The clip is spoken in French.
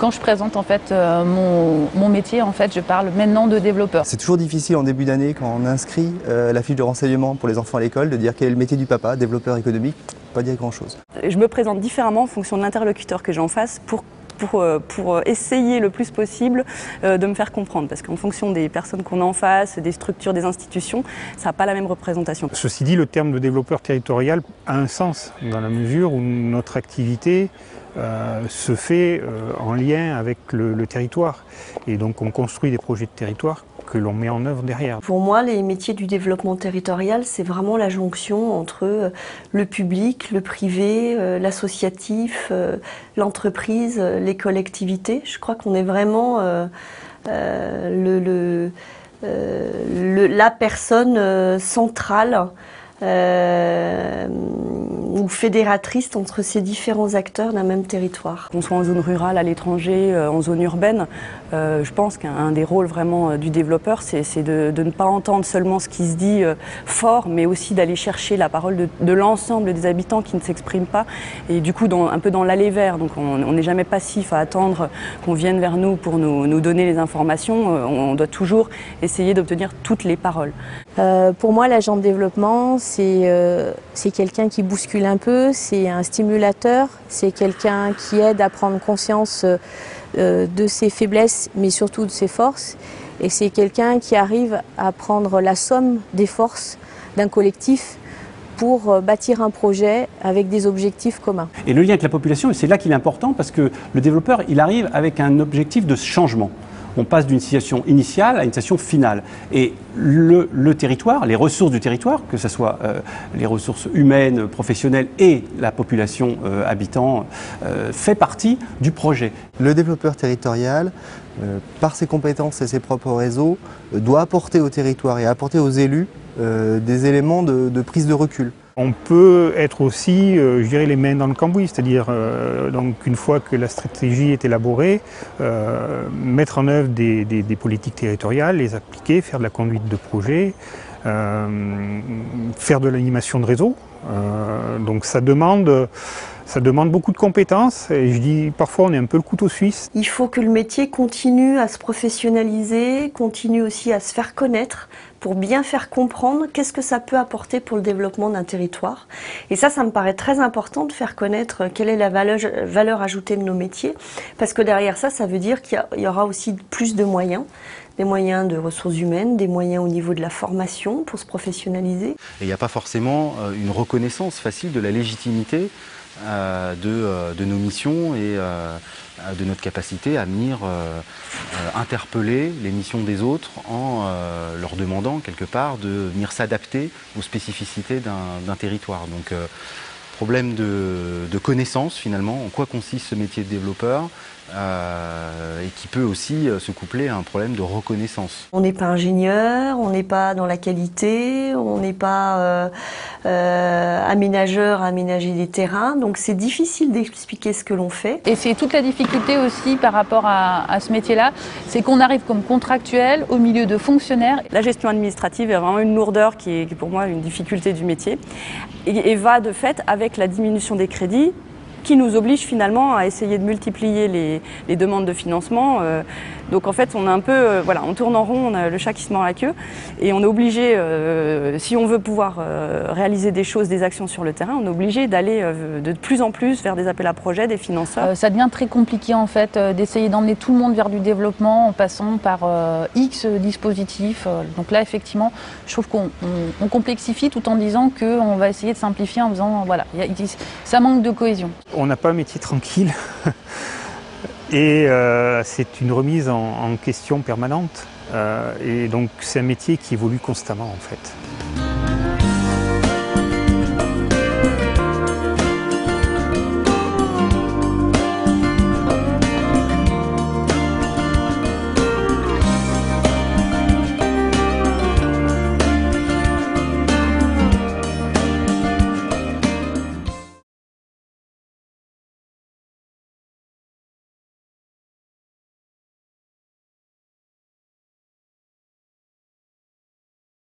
quand je présente en fait mon métier, en fait, je parle maintenant de développeur. C'est toujours difficile en début d'année quand on inscrit la fiche de renseignement pour les enfants à l'école de dire quel est le métier du papa, développeur économique, pas dire grand-chose. Je me présente différemment en fonction de l'interlocuteur que j'ai en face pour essayer le plus possible de me faire comprendre. Parce qu'en fonction des personnes qu'on a en face, des structures, des institutions, ça n'a pas la même représentation. Ceci dit, le terme de développeur territorial a un sens dans la mesure où notre activité se fait en lien avec le territoire. Et donc on construit des projets de territoire que l'on met en œuvre derrière. Pour moi, les métiers du développement territorial, c'est vraiment la jonction entre le public, le privé, l'associatif, l'entreprise, les collectivités. Je crois qu'on est vraiment la personne centrale ou fédératrice entre ces différents acteurs d'un même territoire. Qu'on soit en zone rurale, à l'étranger, en zone urbaine, je pense qu'un des rôles vraiment du développeur, c'est de ne pas entendre seulement ce qui se dit fort, mais aussi d'aller chercher la parole de l'ensemble des habitants qui ne s'expriment pas, et du coup un peu dans l'aller vers. Donc on n'est jamais passif à attendre qu'on vienne vers nous pour nous donner les informations, on doit toujours essayer d'obtenir toutes les paroles. Pour moi, l'agent de développement, c'est quelqu'un qui bouscule un peu, c'est un stimulateur, c'est quelqu'un qui aide à prendre conscience de ses faiblesses, mais surtout de ses forces. Et c'est quelqu'un qui arrive à prendre la somme des forces d'un collectif pour bâtir un projet avec des objectifs communs. Et le lien avec la population, c'est là qu'il est important parce que le développeur, il arrive avec un objectif de changement. On passe d'une situation initiale à une situation finale. Et le territoire, les ressources du territoire, que ce soit les ressources humaines, professionnelles et la population habitant, fait partie du projet. Le développeur territorial, par ses compétences et ses propres réseaux, doit apporter au territoire et apporter aux élus des éléments de prise de recul. On peut être aussi, je dirais, les mains dans le cambouis, c'est-à-dire, donc une fois que la stratégie est élaborée, mettre en œuvre des politiques territoriales, les appliquer, faire de la conduite de projet, faire de l'animation de réseau. Donc ça demande beaucoup de compétences et je dis parfois on est un peu le couteau suisse. Il faut que le métier continue à se professionnaliser, continue aussi à se faire connaître pour bien faire comprendre qu'est-ce que ça peut apporter pour le développement d'un territoire. Et ça me paraît très important de faire connaître quelle est la valeur ajoutée de nos métiers, parce que derrière ça veut dire qu'il y aura aussi plus de moyens. Des moyens de ressources humaines, des moyens au niveau de la formation pour se professionnaliser. Et il n'y a pas forcément une reconnaissance facile de la légitimité de nos missions et de notre capacité à venir interpeller les missions des autres en leur demandant quelque part de venir s'adapter aux spécificités d'un territoire. Donc problème de connaissance finalement, en quoi consiste ce métier de développeur, et qui peut aussi se coupler à un problème de reconnaissance. On n'est pas ingénieur, on n'est pas dans la qualité, on n'est pas aménageur à aménager des terrains, donc c'est difficile d'expliquer ce que l'on fait. Et c'est toute la difficulté aussi par rapport à ce métier-là, c'est qu'on arrive comme contractuel au milieu de fonctionnaires. La gestion administrative est vraiment une lourdeur qui est pour moi une difficulté du métier et va de fait avec la diminution des crédits qui nous oblige finalement à essayer de multiplier les demandes de financement. Donc en fait, on est un peu, voilà, on tourne en rond, on a le chat qui se mord la queue, et on est obligé, si on veut pouvoir réaliser des choses, des actions sur le terrain, on est obligé d'aller de plus en plus vers des appels à projets, des financeurs. Ça devient très compliqué en fait d'essayer d'emmener tout le monde vers du développement en passant par X dispositifs. Donc là, effectivement, je trouve qu'on complexifie tout en disant qu'on va essayer de simplifier en faisant, voilà, ça manque de cohésion. On n'a pas un métier tranquille et c'est une remise en question permanente et donc c'est un métier qui évolue constamment en fait.